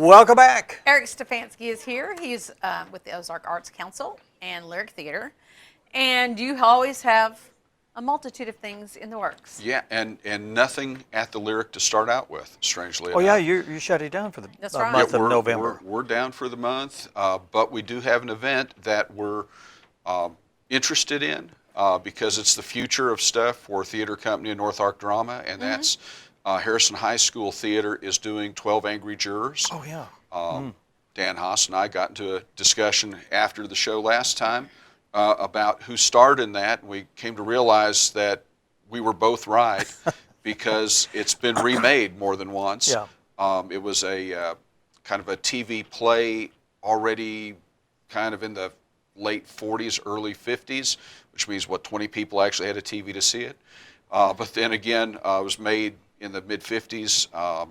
Welcome back. Eric Stefanski is here. He's with the Ozark Arts Council and Lyric Theater. And you always have a multitude of things in the works. Yeah, and nothing at the Lyric to start out with, strangely enough. Oh, yeah, you shut it down for the right. month of we're, November. We're down for the month, but we do have an event that we're interested in because it's the future of stuff for theater company and North Ark Drama, and that's Harrison High School Theater is doing 12 Angry Jurors. Oh, yeah. Dan Haas and I got into a discussion after the show last time about who starred in that. We came to realize that we were both right because it's been remade more than once. Yeah. It was a kind of a TV play already kind of in the late 40s, early 50s, which means, 20 people actually had a TV to see it. But then again, it was made in the mid-50s. I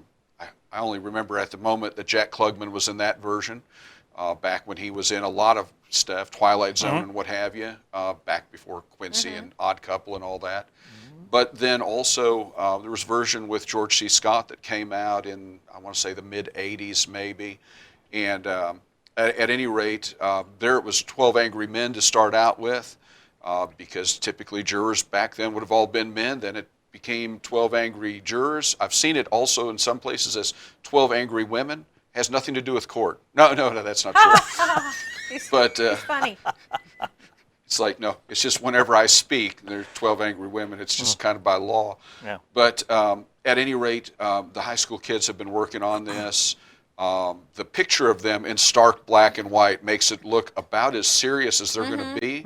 only remember at the moment that Jack Klugman was in that version, back when he was in a lot of stuff, Twilight Zone and what have you, back before Quincy and Odd Couple and all that. But then also there was a version with George C. Scott that came out in, I want to say, the mid-'80s maybe. And at any rate, there it was 12 Angry Men to start out with, because typically jurors back then would have all been men. Then it became 12 Angry Jurors. I've seen it also in some places as 12 Angry Women. Has nothing to do with court. No, that's not true. He's funny. It's like, no, it's just whenever I speak, there's 12 Angry Women. It's just kind of by law. Yeah. But at any rate, the high school kids have been working on this. The picture of them in stark black and white makes it look about as serious as they're going to be.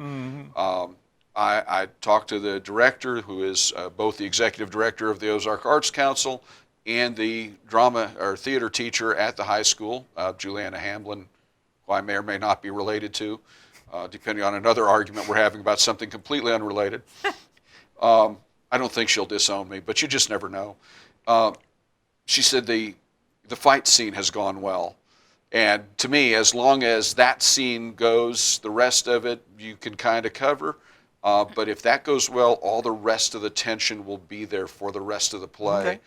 I talked to the director, who is both the executive director of the Ozark Arts Council and the drama or theater teacher at the high school, Juliana Hamblin, who I may or may not be related to, depending on another argument we're having about something completely unrelated. I don't think she'll disown me, but you just never know. She said the fight scene has gone well. And to me, as long as that scene goes, the rest of it you can kind of cover. But if that goes well, all the rest of the tension will be there for the rest of the play. Okay.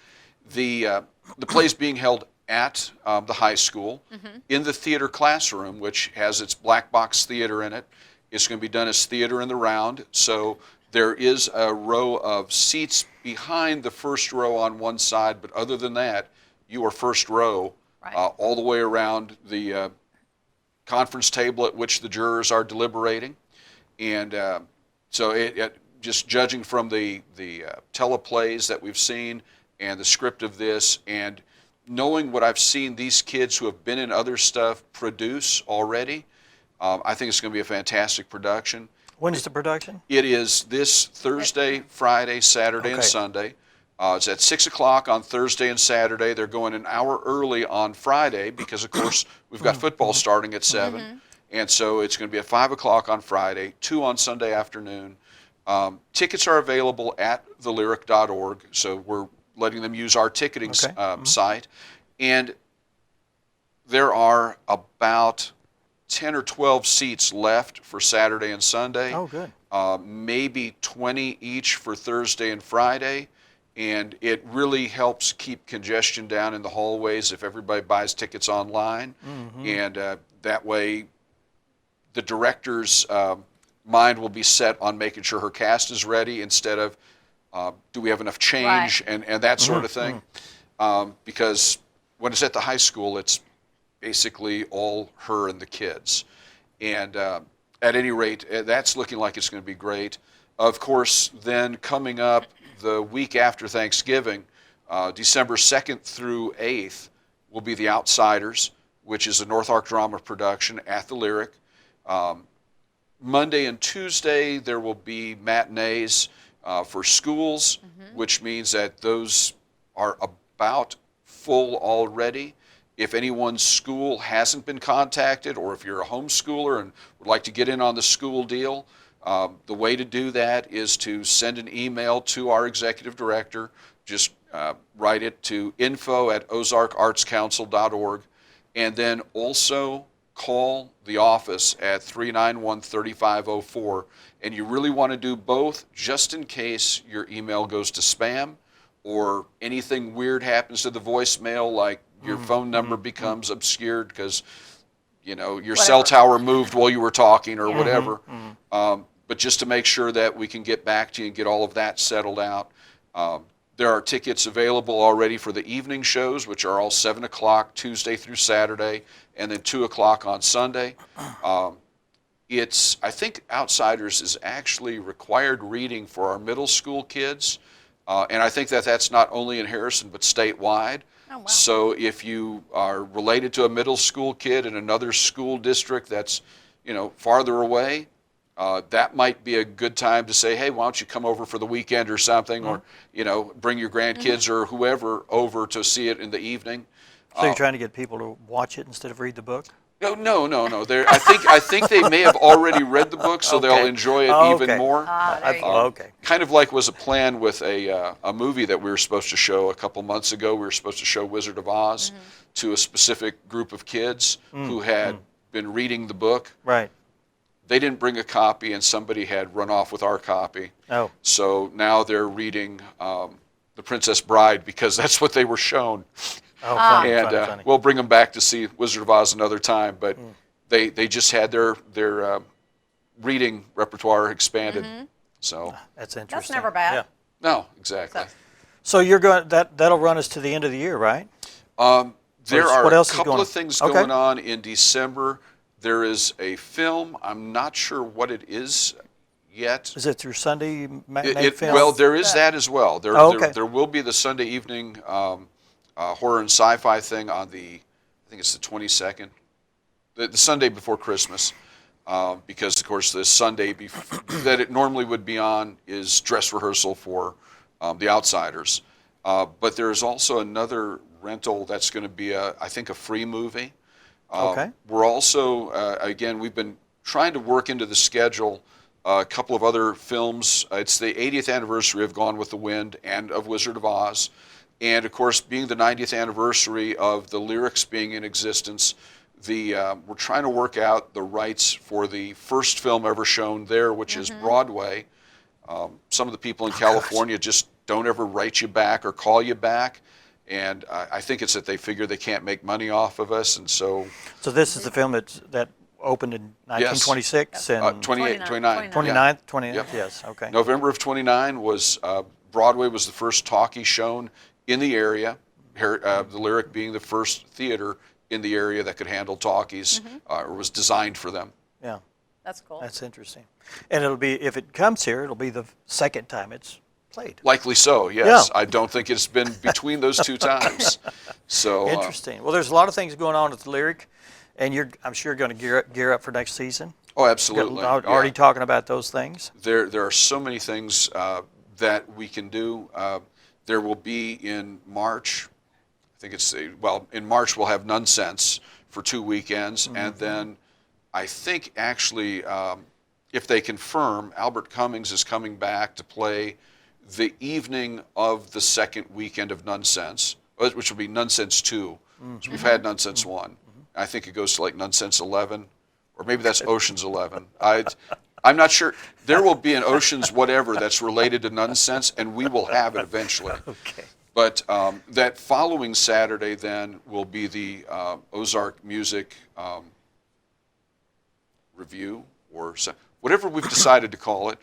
The play is being held at the high school in the theater classroom, which has its black box theater in it. It's going to be done as theater in the round. So there is a row of seats behind the first row on one side, but other than that, you are first row all the way around the conference table at which the jurors are deliberating. And so just judging from the teleplays that we've seen and the script of this, and knowing what I've seen these kids who have been in other stuff produce already, I think it's going to be a fantastic production. When is the production? It is this Thursday, Friday, Saturday, and Sunday. It's at 6 o'clock on Thursday and Saturday. They're going an hour early on Friday because, of course, we've got football starting at 7. And so it's going to be at 5 o'clock on Friday, 2 on Sunday afternoon. Tickets are available at thelyric.org, so we're letting them use our ticketing site. And there are about 10 or 12 seats left for Saturday and Sunday. Oh, good. Maybe 20 each for Thursday and Friday. And it really helps keep congestion down in the hallways if everybody buys tickets online. And that way the director's mind will be set on making sure her cast is ready instead of do we have enough change and that sort of thing. Because when it's at the high school, it's basically all her and the kids. And at any rate, that's looking like it's going to be great. Of course, then coming up the week after Thanksgiving, December 2nd through 8th, will be The Outsiders, which is a North Ark Drama production at the Lyric. Monday and Tuesday, there will be matinees for schools, which means that those are about full already. If anyone's school hasn't been contacted, or if you're a homeschooler and would like to get in on the school deal, the way to do that is to send an email to our executive director. Just write it to info@ozarkartscouncil.org, and then also call the office at 391-3504. And you really want to do both just in case your email goes to spam or anything weird happens to the voicemail, like your phone number becomes obscured because your Whatever. cell tower moved while you were talking or Yeah. whatever. But just to make sure that we can get back to you and get all of that settled out. There are tickets available already for the evening shows, which are all 7 o'clock Tuesday through Saturday, and then 2 o'clock on Sunday. I think Outsiders is actually required reading for our middle school kids, and I think that's not only in Harrison but statewide. Oh, wow. So if you are related to a middle school kid in another school district that's farther away, that might be a good time to say, hey, why don't you come over for the weekend or something, or bring your grandkids or whoever over to see it in the evening. So you're trying to get people to watch it instead of read the book? No. I think they may have already read the book, so they'll enjoy it even more. There you go. Okay. Kind of like was a plan with a movie that we were supposed to show a couple months ago. We were supposed to show Wizard of Oz to a specific group of kids who had been reading the book. Right. They didn't bring a copy, and somebody had run off with our copy. Oh. So now they're reading The Princess Bride because that's what they were shown. Oh, funny, And funny. we'll bring them back to see Wizard of Oz another time. But they just had their reading repertoire expanded. So That's interesting. never bad. Yeah. no, exactly. So you're going that'll run us to the end of the year, right? There are what else a is couple going- of things Okay. going on in December. There is a film. I'm not sure what it is yet. Is it through Sunday matinee film? Well, there is that as well. Okay. There will be the Sunday evening horror and sci-fi thing on I think it's the 22nd, the Sunday before Christmas, because of course the Sunday that it normally would be on is dress rehearsal for The Outsiders. But there is also another rental that's going to be I think a free movie. Okay. We're also, again, we've been trying to work into the schedule a couple of other films. It's the 80th anniversary of Gone with the Wind and of Wizard of Oz. And, of course, being the 90th anniversary of the lyrics being in existence, we're trying to work out the rights for the first film ever shown there, which is Broadway. Some of the people in California just don't ever write you back or call you back. And I think it's that they figure they can't make money off of us, and so... So this is the film that opened in 1926 and 29. 29th, 29th, Yep. yes, okay. November of 29 was, Broadway was the first talkie shown in the area, the Lyric being the first theater in the area that could handle talkies, or was designed for them. Yeah, That's cool. that's interesting. And it'll be, if it comes here, it'll be the second time it's played. Likely so, yes. Yeah. I don't think it's been between those two times. So Interesting. Well, there's a lot of things going on at the Lyric, and I'm sure you're going to gear up for next season. oh, absolutely. Already yeah. talking about those things. There are so many things that we can do. There will be in March, I think in March we'll have Nonsense for 2 weekends, and then I think actually, if they confirm, Albert Cummings is coming back to play the evening of the second weekend of Nonsense, which will be Nonsense 2. So we've had Nonsense 1. I think it goes to like Nonsense 11, or maybe that's Ocean's 11. I'm not sure. There will be an Ocean's whatever that's related to Nonsense, and we will have it eventually. Okay. But that following Saturday then will be the Ozark Music Review, or whatever we've decided to call it,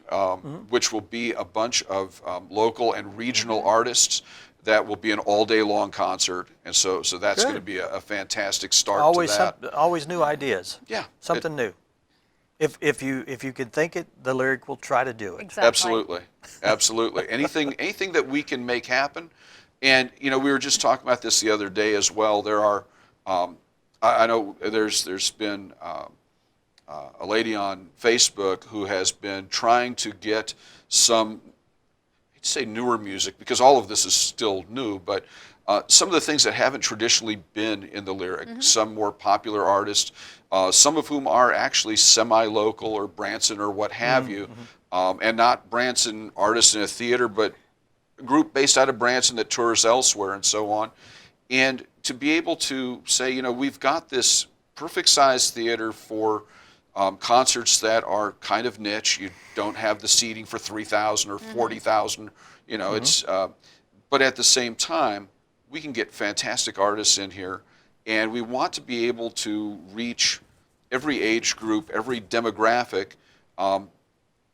which will be a bunch of local and regional artists that will be an all-day-long concert. And so that's Good. going to be a fantastic start Always to that. always new ideas. Yeah. Something new. If you can think it, the Lyric will try to do it. Exactly. Absolutely. Anything that we can make happen. And, we were just talking about this the other day as well. There are, I know there's been a lady on Facebook who has been trying to get some, I'd say newer music, because all of this is still new, but some of the things that haven't traditionally been in the Lyric, some more popular artists, some of whom are actually semi-local or Branson or what have you, and not Branson artists in a theater, but a group based out of Branson that tours elsewhere and so on. And to be able to say, we've got this perfect size theater for concerts that are kind of niche. You don't have the seating for 3,000 or 40,000. It's, but at the same time, we can get fantastic artists in here, and we want to be able to reach every age group, every demographic.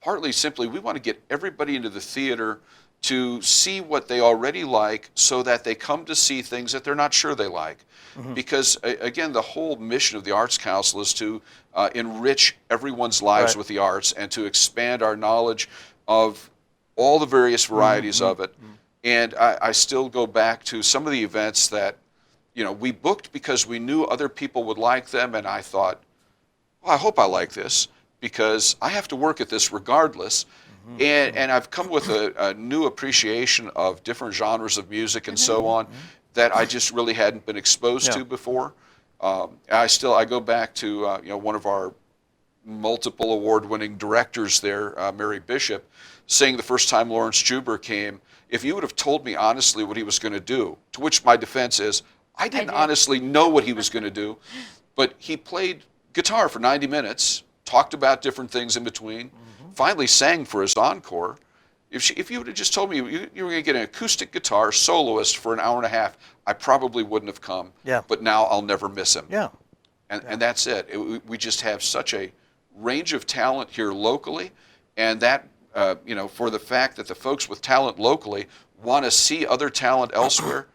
Partly simply, we want to get everybody into the theater to see what they already like so that they come to see things that they're not sure they like. Because, again, the whole mission of the Arts Council is to enrich everyone's lives with the arts and to expand our knowledge of all the various varieties of it. And I still go back to some of the events that, we booked because we knew other people would like them, and I thought, well, I hope I like this because I have to work at this regardless. And I've come with a new appreciation of different genres of music and so on that I just really hadn't been exposed to before. I go back to one of our multiple award-winning directors there, Mary Bishop, saying the first time Lawrence Juber came, if you would have told me honestly what he was going to do, to which my defense is, I didn't honestly know what he was going to do, but he played guitar for 90 minutes, talked about different things in between, finally sang for his encore. If you would have just told me you were going to get an acoustic guitar soloist for an hour and a half, I probably wouldn't have come. Yeah. But now I'll never miss him. Yeah. And that's it. We just have such a range of talent here locally, and that, for the fact that the folks with talent locally want to see other talent elsewhere,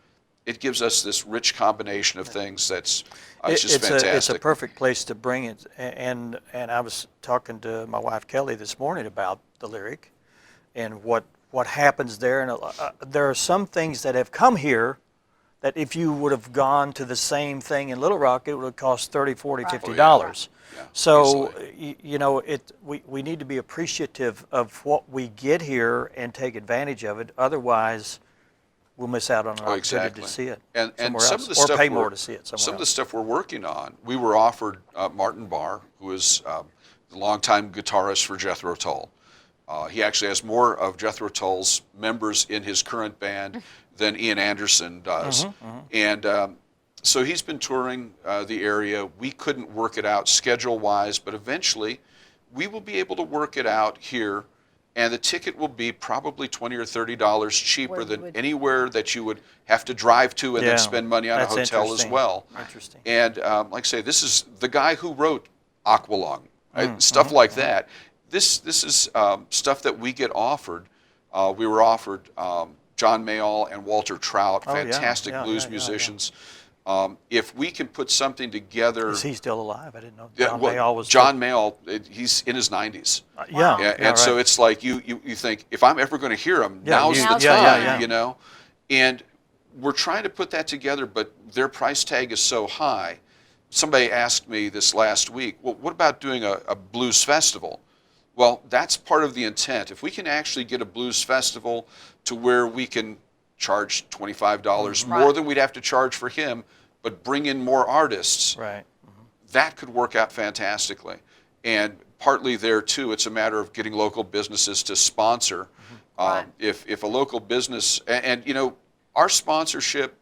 it gives us this rich combination of things that's just fantastic. It's a perfect place to bring it. And I was talking to my wife Kelly this morning about the Lyric and what happens there. And there are some things that have come here that if you would have gone to the same thing in Little Rock, it would have cost $30, $40, $50. Yeah, So, we need to be appreciative of what we get here and take advantage of it. Otherwise, we'll miss out on an opportunity to see it and somewhere some else, of the or stuff pay more to see it somewhere Some of the else. stuff we're working on, we were offered Martin Barr, who is the longtime guitarist for Jethro Tull. He actually has more of Jethro Tull's members in his current band than Ian Anderson does. And so he's been touring the area. We couldn't work it out schedule-wise, but eventually we will be able to work it out here, and the ticket will be probably $20 or $30 cheaper than anywhere that you would have to drive to and then spend money on a That's hotel as interesting. well. Interesting. And like I say, this is the guy who wrote Aqualung, right? Stuff like that. This is stuff that we get offered. We were offered John Mayall and Walter Trout, fantastic blues musicians. If we can put something together... Is he still alive? I didn't know. John Mayall, he's in his 90s. And so it's like you think, if I'm ever going to hear him, now's the time, And we're trying to put that together, but their price tag is so high. Somebody asked me this last week, well, what about doing a blues festival? Well, that's part of the intent. If we can actually get a blues festival to where we can charge $25 more than we'd have to charge for him, but bring in more artists, that could work out fantastically. And partly there, too, it's a matter of getting local businesses to sponsor. If a local business, and our sponsorship,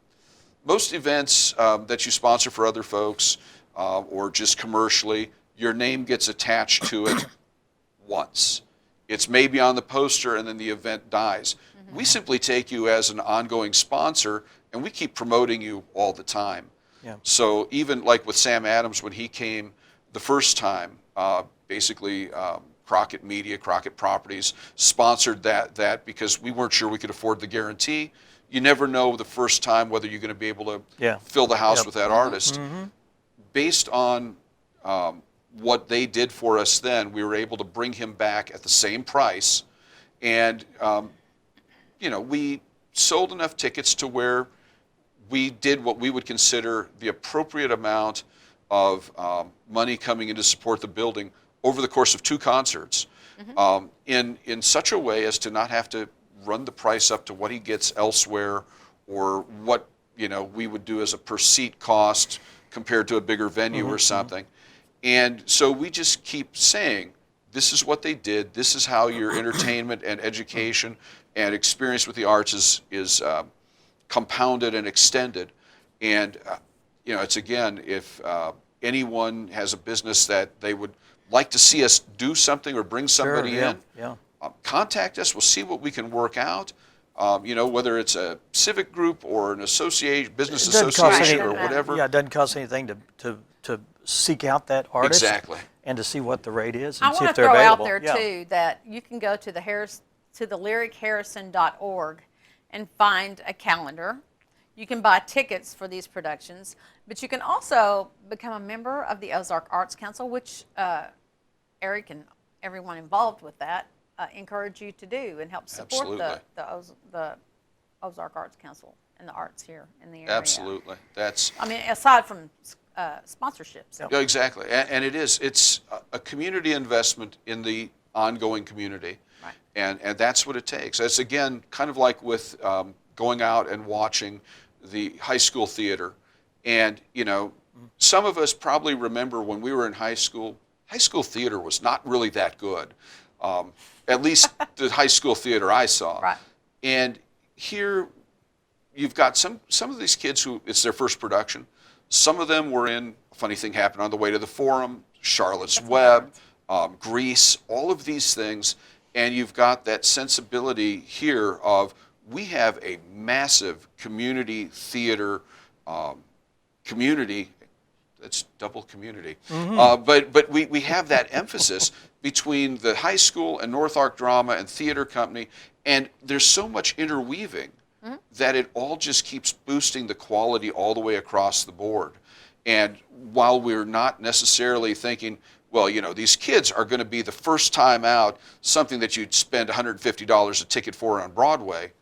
most events that you sponsor for other folks or just commercially, your name gets attached to it once. It's maybe on the poster and then the event dies. We simply take you as an ongoing sponsor and we keep promoting you all the time. So even like with Sam Adams, when he came the first time, basically Crockett Media, Crockett Properties sponsored that because we weren't sure we could afford the guarantee. You never know the first time whether you're going to be able to fill the house with that artist. Based on what they did for us then, we were able to bring him back at the same price. And, we sold enough tickets to where we did what we would consider the appropriate amount of money coming in to support the building over the course of 2 concerts in such a way as to not have to run the price up to what he gets elsewhere or what, we would do as a per seat cost compared to a bigger venue or something. And so we just keep saying, this is what they did. This is how your entertainment and education and experience with the arts is compounded and extended. And, it's again, if anyone has a business that they would like to see us do something or bring somebody in, contact us. We'll see what we can work out. whether it's a civic group or an association, business It doesn't cost association, any- or whatever. Yeah, it doesn't cost anything to seek out that artist. Exactly. And to see what the rate is I and see want if to they're throw available. out there Yeah. too that you can go to the lyricherrison.org and find a calendar. You can buy tickets for these productions, but you can also become a member of the Ozark Arts Council, which Eric and everyone involved with that encourage you to do and help support the Ozark Arts Council and the arts here in the area. Absolutely. I mean, aside from sponsorships. Yeah, exactly. And it's a community investment in the ongoing community. Right. And that's what it takes. It's, again, kind of like with going out and watching the high school theater. And, some of us probably remember when we were in high school theater was not really that good. At least the high school theater I saw. Right. And here you've got some of these kids who it's their first production. Some of them were in, a funny thing happened on the way to the Forum, Charlotte's Web, Grease, all of these things. And you've got that sensibility here of we have a massive community theater community. That's double community. But we have that emphasis between the high school and North Ark Drama and Theater Company. And there's so much interweaving that it all just keeps boosting the quality all the way across the board. And while we're not necessarily thinking, well, these kids are going to be the first time out, something that you'd spend $150 a ticket for on Broadway,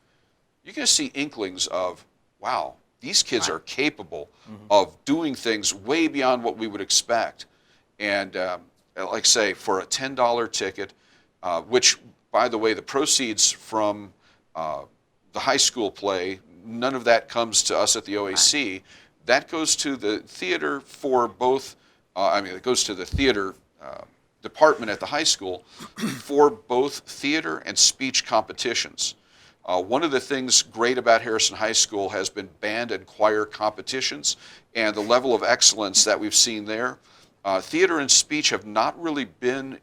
you're going to see inklings of, wow, these kids are capable of doing things way beyond what we would expect. And like I say, for a $10 ticket, which, by the way, the proceeds from the high school play, none of that comes to us at the OAC. Right. That goes to the theater for both, it goes to the theater department at the high school for both theater and speech competitions. One of the things great about Harrison High School has been band and choir competitions, and the level of excellence that we've seen there. Theater and speech have not really been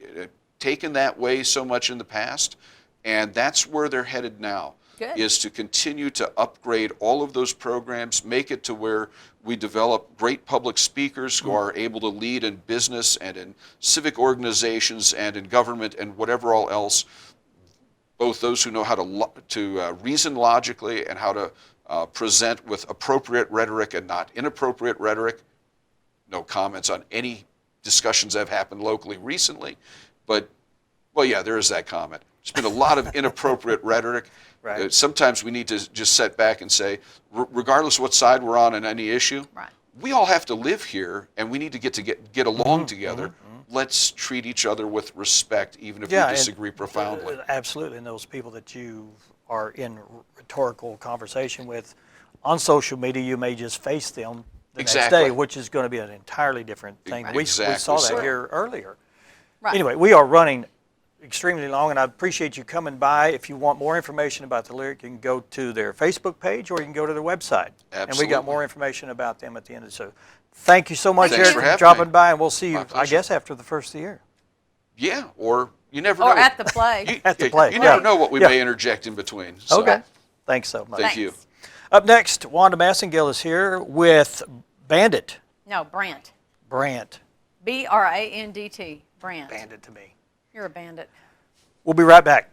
taken that way so much in the past, and that's where they're headed now. Good. Is to continue to upgrade all of those programs, make it to where we develop great public speakers who are able to lead in business and in civic organizations and in government and whatever all else, both those who know how to reason logically and how to present with appropriate rhetoric and not inappropriate rhetoric. No comments on any discussions that have happened locally recently, but, well, yeah, there is that comment. There's been a lot of inappropriate rhetoric. Right. Sometimes we need to just sit back and say, regardless of what side we're on any issue, Right. we all have to live here, and we need to get along together. Let's treat each other with respect, even if we disagree profoundly. Absolutely. And those people that you are in rhetorical conversation with on social media, you may just face them the next day, which is going to be an entirely different thing. Right. We Exactly saw that so. here earlier. Right. Anyway, we are running extremely long, and I appreciate you coming by. If you want more information about the Lyric, you can go to their Facebook page or you can go to their website. Absolutely. And we got more information about them at the end of the show. Thank you so much, Thanks Eric, for for having dropping me. by, and we'll see you, My I pleasure. guess, after the first of the year. Yeah, or you never know. Or at the play. At the play, You never yeah. know what we Yeah. may interject in between. So. Okay. Thanks so much. Thank you. Up next, Wanda Massengill is here with Bandit. No, Brant. Brant. Brandt. Bandit to me. You're a bandit. We'll be right back.